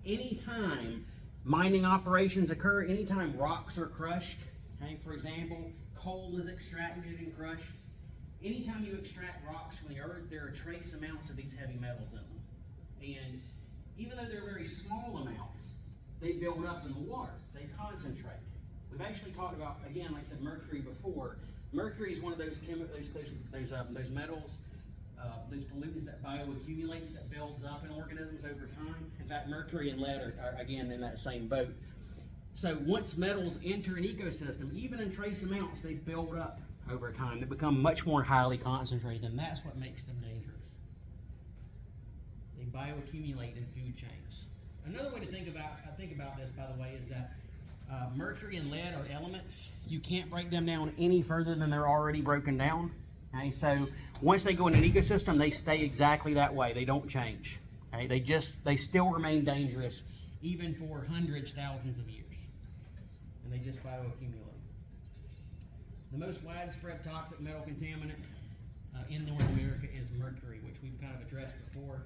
Anytime mining operations occur, anytime rocks are crushed, okay, for example, coal is extracted and crushed, anytime you extract rocks from the earth, there are trace amounts of these heavy metals in them. And even though they're very small amounts, they build up in the water. They concentrate. We've actually talked about, again, like I said, mercury before. Mercury is one of those metals, those pollutants that bioaccumulates, that builds up in organisms over time. In fact, mercury and lead are again in that same boat. So once metals enter an ecosystem, even in trace amounts, they build up over time. They become much more highly concentrated, and that's what makes them dangerous. They bioaccumulate in food chains. Another way to think about this, by the way, is that Mercury and lead are elements. You can't break them down any further than they're already broken down. Okay, so once they go in an ecosystem, they stay exactly that way. They don't change. Okay, they still remain dangerous even for hundreds, thousands of years, and they just bioaccumulate. The most widespread toxic metal contaminant in North America is mercury, which we've kind of addressed before.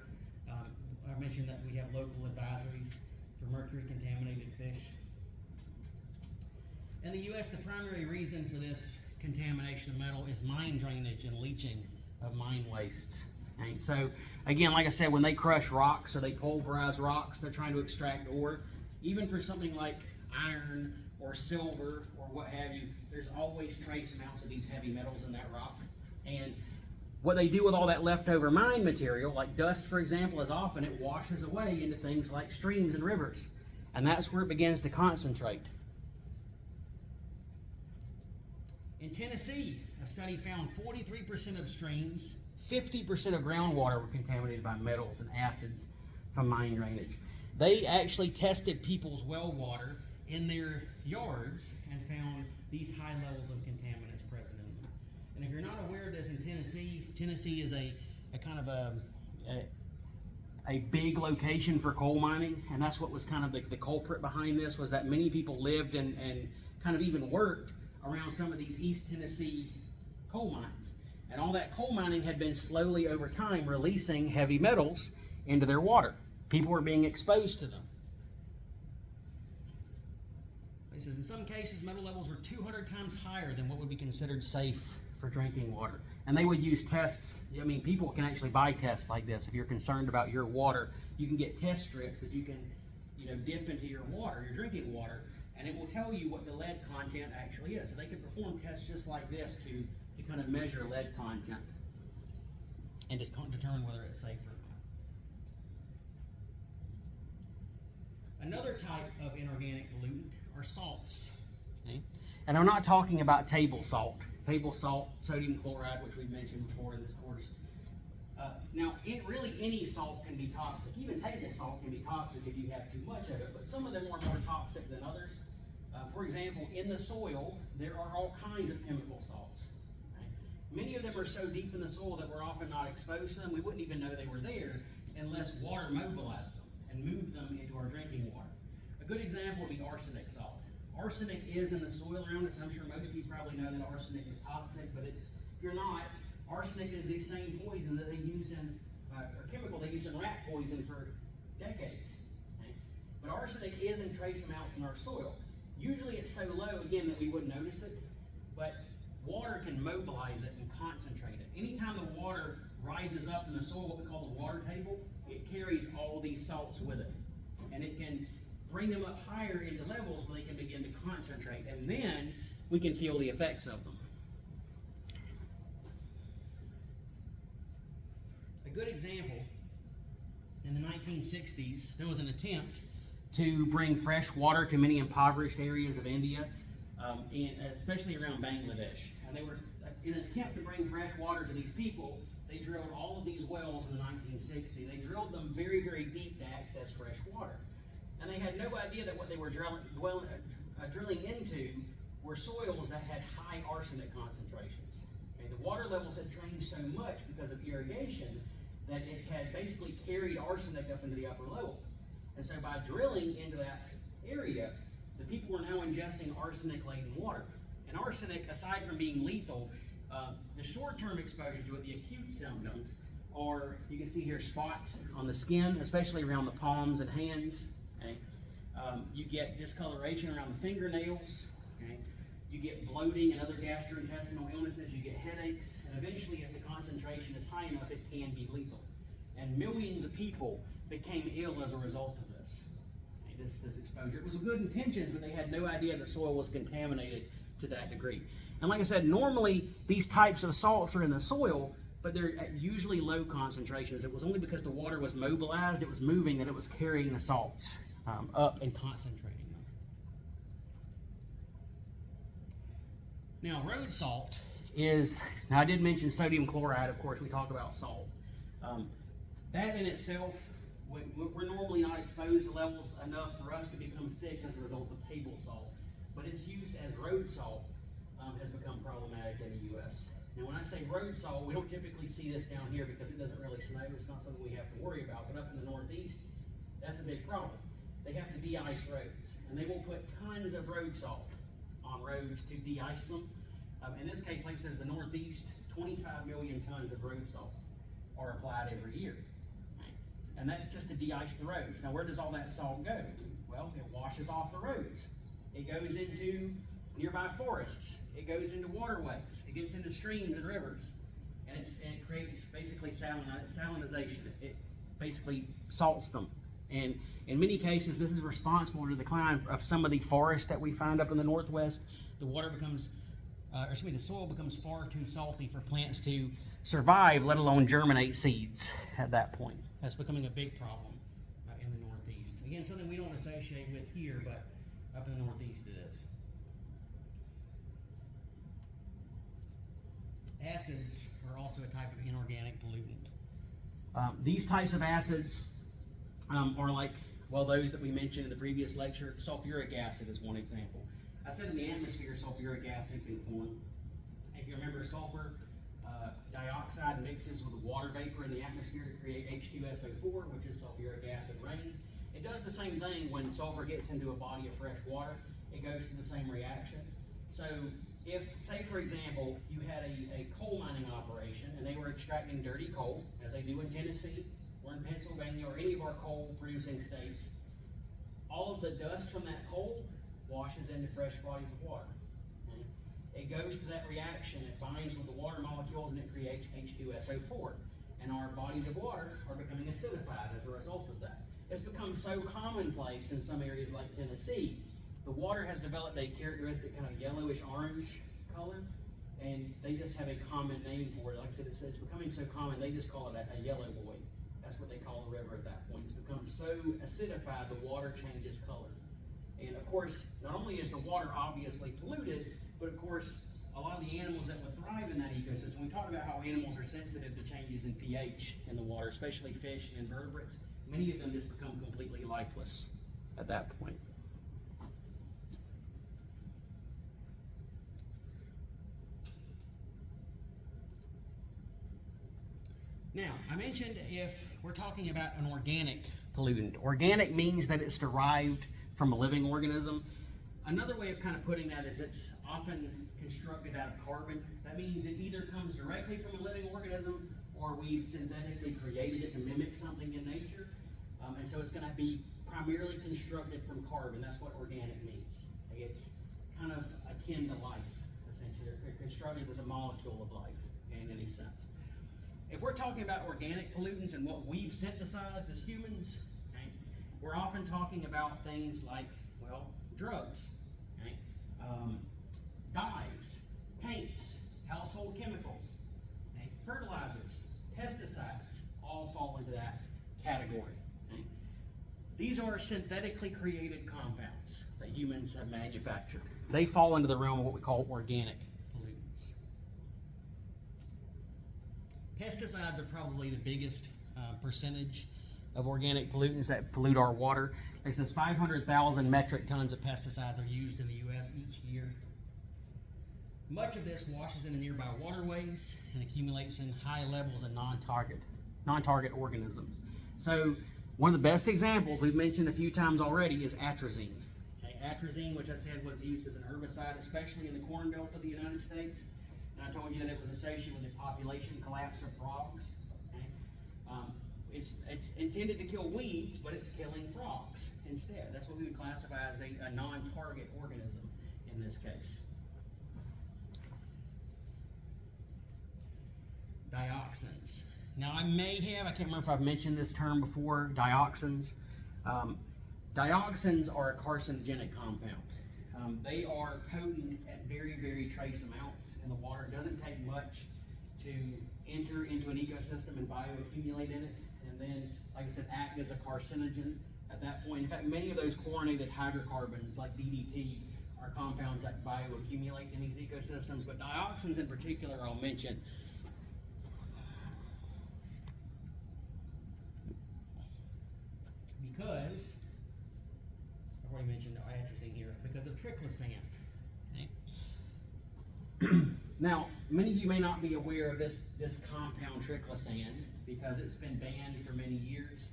I mentioned that we have local advisories for mercury contaminated fish. In the U.S., the primary reason for this contamination of metal is mine drainage and leaching of mine wastes. Okay? So, again, like I said, when they crush rocks or they pulverize rocks, they're trying to extract ore. Even for something like iron or silver or what have you, there's always trace amounts of these heavy metals in that rock. And what they do with all that leftover mine material, like dust, for example, is often it washes away into things like streams and rivers. And that's where it begins to concentrate. In Tennessee, a study found 43% of streams, 50% of groundwater were contaminated by metals and acids from mine drainage. They actually tested people's well water in their yards and found these high levels of contaminants present in them. And if you're not aware of this, in Tennessee is a kind of a big location for coal mining, and that's what was kind of the culprit behind this, was that many people lived and kind of even worked around some of these East Tennessee coal mines. And all that coal mining had been slowly over time releasing heavy metals into their water. People were being exposed to them. It says in some cases metal levels were 200 times higher than what would be considered safe for drinking water. And they would use tests. I mean, people can actually buy tests like this. If you're concerned about your water, you can get test strips that you can, dip into your water, your drinking water, and it will tell you what the lead content actually is. So they can perform tests just like this to kind of measure lead content and to determine whether it's safe or not. Another type of inorganic pollutant are salts. Okay? And I'm not talking about table salt. Table salt, sodium chloride, which we've mentioned before in this course. Now, really any salt can be toxic. Even table salt can be toxic if you have too much of it, but some of them are more toxic than others. For example, in the soil, there are all kinds of chemical salts. Okay? Many of them are so deep in the soil that we're often not exposed to them. We wouldn't even know they were there unless water mobilized them and moved them into our drinking water. A good example would be arsenic salt. Arsenic is in the soil around us. I'm sure most of you probably know that arsenic is toxic, but if you're not, arsenic is the same poison that they use or chemical they use in rat poison for decades. Okay? But arsenic is in trace amounts in our soil. Usually it's so low, again, that we wouldn't notice it, but water can mobilize it and concentrate it. Anytime the water rises up in the soil, what we call the water table, it carries all these salts with it. And it can bring them up higher into levels where they can begin to concentrate, and then we can feel the effects of them. A good example, in the 1960s, there was an attempt to bring fresh water to many impoverished areas of India, and especially around Bangladesh. And they were, in an attempt to bring fresh water to these people, they drilled all of these wells in the 1960s. They drilled them very, very deep to access fresh water. And they had no idea that what they were drilling into were soils that had high arsenic concentrations. Okay, the water levels had changed so much because of irrigation that it had basically carried arsenic up into the upper levels. And so by drilling into that area, the people were now ingesting arsenic-laden water. And arsenic, aside from being lethal, the short-term exposure to it, the acute symptoms, are, you can see here, spots on the skin, especially around the palms and hands. Okay? You get discoloration around the fingernails. Okay? You get bloating and other gastrointestinal illnesses. You get headaches. And eventually, if the concentration is high enough, it can be lethal. And millions of people became ill as a result of this. Okay? This exposure. It was with good intentions, but they had no idea the soil was contaminated to that degree. And like I said, normally these types of salts are in the soil, but they're at usually low concentrations. It was only because the water was mobilized, it was moving, that it was carrying the salts up and concentrating them. Now, road salt is, now I did mention sodium chloride, of course, we talk about salt. That in itself we're normally not exposed to levels enough for us to become sick as a result of table salt, but its use as road salt has become problematic in the U.S. Now, when I say road salt, we don't typically see this down here because it doesn't really snow. It's not something we have to worry about, but up in the Northeast, that's a big problem. They have to de-ice roads, and they will put tons of road salt on roads to de-ice them. In this case, like it says, the Northeast, 25 million tons of road salt are applied every year. Right? And that's just to de-ice the roads. Now, where does all that salt go? Well, it washes off the roads. It goes into nearby forests. It goes into waterways. It gets into streams and rivers. And it creates basically salinization. It basically salts them. And in many cases, this is responsible for the decline of some of the forests that we find up in the Northwest. The water becomes, the soil becomes far too salty for plants to survive, let alone germinate seeds at that point. That's becoming a big problem in the Northeast. Again, something we don't associate with here, but up in the Northeast it is. Acids are also a type of inorganic pollutant. These types of acids are like, well, those that we mentioned in the previous lecture. Sulfuric acid is one example. I said in the atmosphere, sulfuric acid can form. If you remember, sulfur dioxide mixes with the water vapor in the atmosphere to create H2SO4, which is sulfuric acid rain. It does the same thing when sulfur gets into a body of fresh water. It goes through the same reaction. So if, say for example, you had a coal mining operation and they were extracting dirty coal, as they do in Tennessee or in Pennsylvania or any of our coal producing states, all of the dust from that coal washes into fresh bodies of water. Okay? It goes to that reaction, it binds with the water molecules and it creates H2SO4. And our bodies of water are becoming acidified as a result of that. It's become so commonplace in some areas like Tennessee. The water has developed a characteristic kind of yellowish orange color, and they just have a common name for it. Like I said, it's becoming so common, they just call it a yellow boy. That's what they call the river at that point. It's become so acidified, the water changes color. And of course, not only is the water obviously polluted, but of course, a lot of the animals that would thrive in that ecosystem, we talk about how animals are sensitive to changes in pH in the water, especially fish and invertebrates. Many of them just become completely lifeless at that point. Now, I mentioned if we're talking about an organic pollutant. Organic means that it's derived from a living organism. Another way of kind of putting that is it's often constructed out of carbon. That means it either comes directly from a living organism or we've synthetically created it to mimic something in nature. And so it's going to be primarily constructed from carbon. That's what organic means. It's kind of akin to life, essentially. They're constructed as a molecule of life in any sense. If we're talking about organic pollutants and what we've synthesized as humans, okay, we're often talking about things like, well, drugs, okay, dyes, paints, household chemicals, okay, fertilizers, pesticides, all fall into that category. Okay. These are synthetically created compounds that humans have manufactured. They fall into the realm of what we call organic pollutants. Pesticides are probably the biggest percentage of organic pollutants that pollute our water. It says 500,000 metric tons of pesticides are used in the U.S. each year. Much of this washes into nearby waterways and accumulates in high levels of non-target organisms. So one of the best examples we've mentioned a few times already is atrazine. Okay, atrazine, which I said was used as an herbicide, especially in the corn belt of the United States. And I told you that it was associated with the population collapse of frogs. Okay? It's intended to kill weeds, but it's killing frogs instead. That's what we would classify as a non-target organism in this case. Dioxins. Now I can't remember if I've mentioned this term before, dioxins. Dioxins are a carcinogenic compound. They are potent at very, very trace amounts in the water. It doesn't take much to enter into an ecosystem and bioaccumulate in it, and then, like I said, act as a carcinogen at that point. In fact, many of those chlorinated hydrocarbons, like DDT, are compounds that bioaccumulate in these ecosystems, but dioxins in particular I'll mention. failure because of triclosan. Now, many of you may not be aware of this compound triclosan because it's been banned for many years.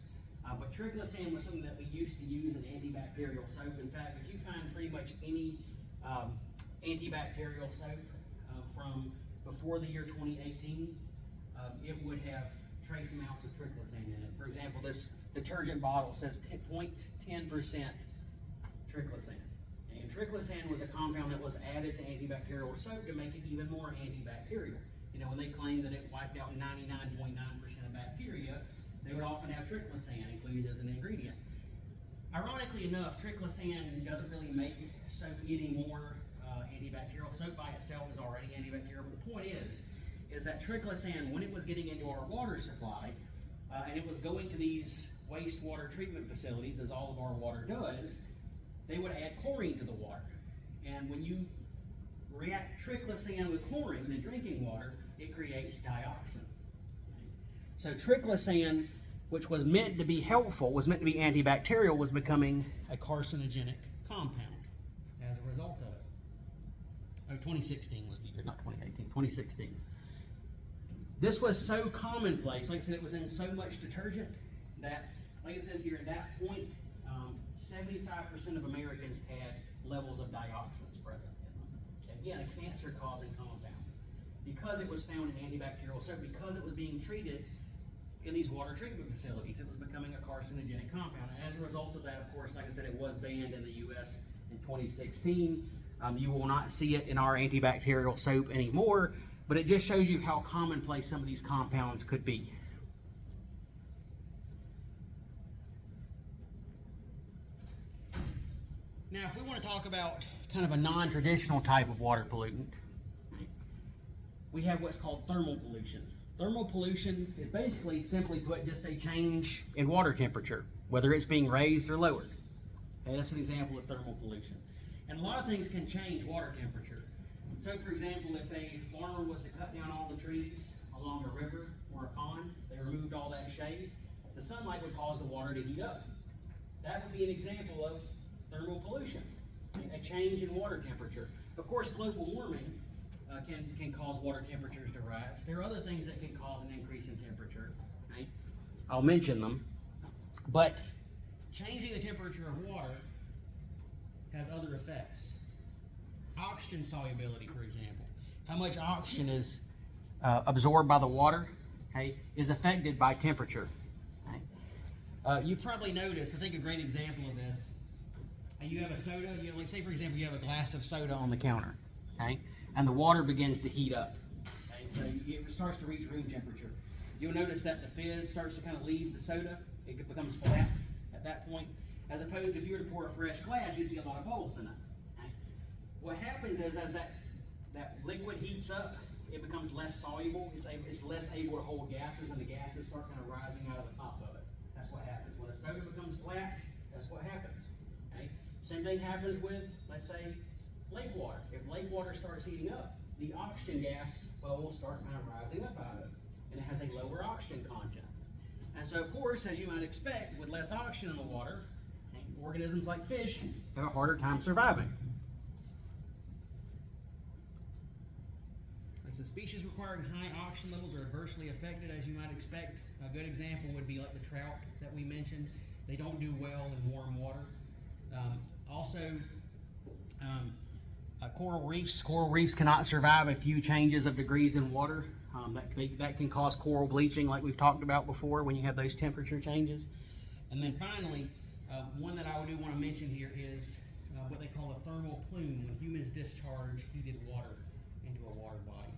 But triclosan was something that we used to use in antibacterial soap. In fact, if you find pretty much any antibacterial soap from before the year 2018, it would have trace amounts of triclosan in it. For example, this detergent bottle says 0.10% triclosan. And triclosan was a compound that was added to antibacterial soap to make it even more antibacterial. You know, when they claim that it wiped out 99.9% of bacteria, they would often have triclosan included as an ingredient. Ironically enough, triclosan doesn't really make soap any more antibacterial. Soap by itself is already antibacterial, but the point is that triclosan, when it was getting into our water supply, and it was going to these wastewater treatment facilities, as all of our water does, they would add chlorine to the water. And when you react triclosan with chlorine in drinking water, it creates dioxin. So triclosan, which was meant to be helpful, was meant to be antibacterial, was becoming a carcinogenic compound as a result of it. Oh, 2016 was the year, not 2018, 2016. This was so commonplace, like I said, it was in so much detergent that, like it says here, at that point, 75% of Americans had levels of dioxins present in them. Again, a cancer-causing compound. Because it was found in antibacterial soap, because it was being treated in these water treatment facilities, it was becoming a carcinogenic compound. And as a result of that, of course, like I said, it was banned in the U.S. in 2016. You will not see it in our antibacterial soap anymore, but it just shows you how commonplace some of these compounds could be. Now, if we want to talk about kind of a non-traditional type of water pollutant, we have what's called thermal pollution. Thermal pollution is basically, simply put, just a change in water temperature, whether it's being raised or lowered. Okay, that's an example of thermal pollution. And a lot of things can change water temperature. So, for example, if a farmer was to cut down all the trees along a river or a pond, they removed all that shade, the sunlight would cause the water to heat up. That would be an example of thermal pollution, a change in water temperature. Of course, global warming can cause water temperatures to rise. There are other things that can cause an increase in temperature. Right? I'll mention them. But changing the temperature of water has other effects. Oxygen solubility, for example. How much oxygen is absorbed by the water, okay, is affected by temperature. Okay? You probably noticed, I think a great example of this, you have a soda, like say for example you have a glass of soda on the counter, okay, and the water begins to heat up. Okay? So it starts to reach room temperature. You'll notice that the fizz starts to kind of leave the soda. It becomes flat at that point, as opposed to if you were to pour a fresh glass, you'd see a lot of bubbles in it. Okay? What happens is as that liquid heats up, it becomes less soluble. It's less able to hold gases, and the gases start kind of rising out of the top of it. That's what happens. When a soda becomes flat, that's what happens. Okay? Same thing happens with, let's say, lake water. If lake water starts heating up, the oxygen gas bubbles start kind of rising up out of it, and it has a lower oxygen content. And so, of course, as you might expect, with less oxygen in the water, organisms like fish have a harder time surviving. As the species requiring high oxygen levels are adversely affected, as you might expect. A good example would be like the trout that we mentioned. They don't do well in warm water. Coral reefs. Coral reefs cannot survive a few changes of degrees in water. That can cause coral bleaching, like we've talked about before, when you have those temperature changes. And then finally, one that I do want to mention here is what they call a thermal plume, when humans discharge heated water into a water body.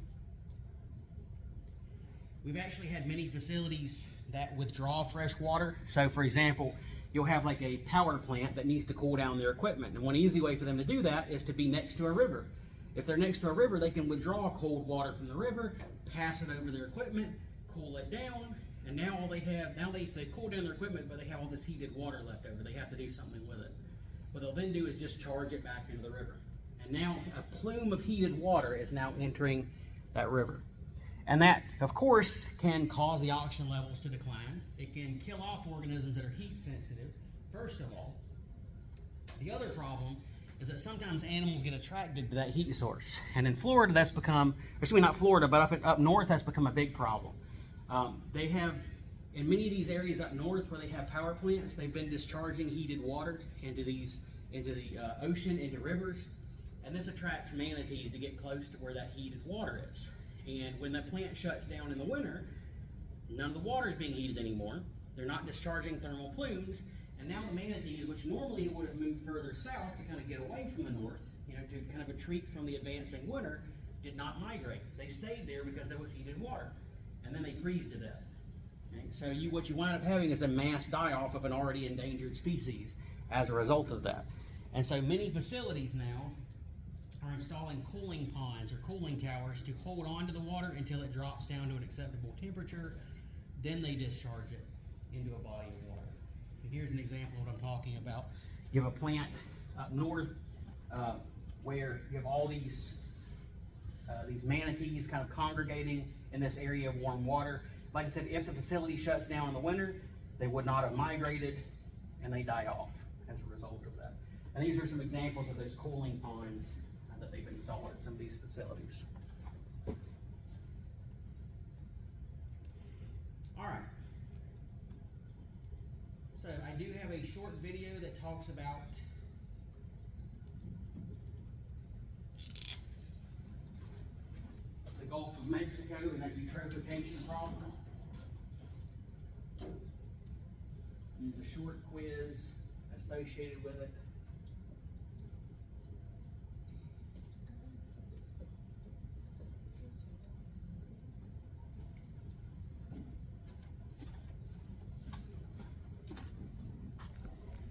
We've actually had many facilities that withdraw fresh water. So, for example, you'll have like a power plant that needs to cool down their equipment. And one easy way for them to do that is to be next to a river. If they're next to a river, they can withdraw cold water from the river, pass it over their equipment, cool it down, and now all they have, they cool down their equipment, but they have all this heated water left over. They have to do something with it. What they'll then do is just charge it back into the river. And now a plume of heated water is now entering that river. And that, of course, can cause the oxygen levels to decline. It can kill off organisms that are heat sensitive, first of all. The other problem is that sometimes animals get attracted to that heat source. And in Florida, that's become, excuse me, not Florida, but up north, that's become a big problem. They have, in many of these areas up north where they have power plants, they've been discharging heated water into the ocean, into rivers, and this attracts manatees to get close to where that heated water is. And when that plant shuts down in the winter, none of the water is being heated anymore. They're not discharging thermal plumes, and now the manatees, which normally would have moved further south to kind of get away from the north, to kind of retreat from the advancing winter, did not migrate. They stayed there because there was heated water, and then they freeze to death. Okay? So what you wind up having is a mass die-off of an already endangered species as a result of that. And so many facilities now are installing cooling ponds or cooling towers to hold on to the water until it drops down to an acceptable temperature. Then they discharge it into a body of water. And here's an example of what I'm talking about. You have a plant up north where you have all these manatees kind of congregating in this area of warm water. Like I said, if the facility shuts down in the winter, they would not have migrated, and they die off as a result of that. And these are some examples of those cooling ponds that they've installed at some of these facilities. All right. So I do have a short video that talks about the Gulf of Mexico and that eutrophication problem. There's a short quiz associated with it.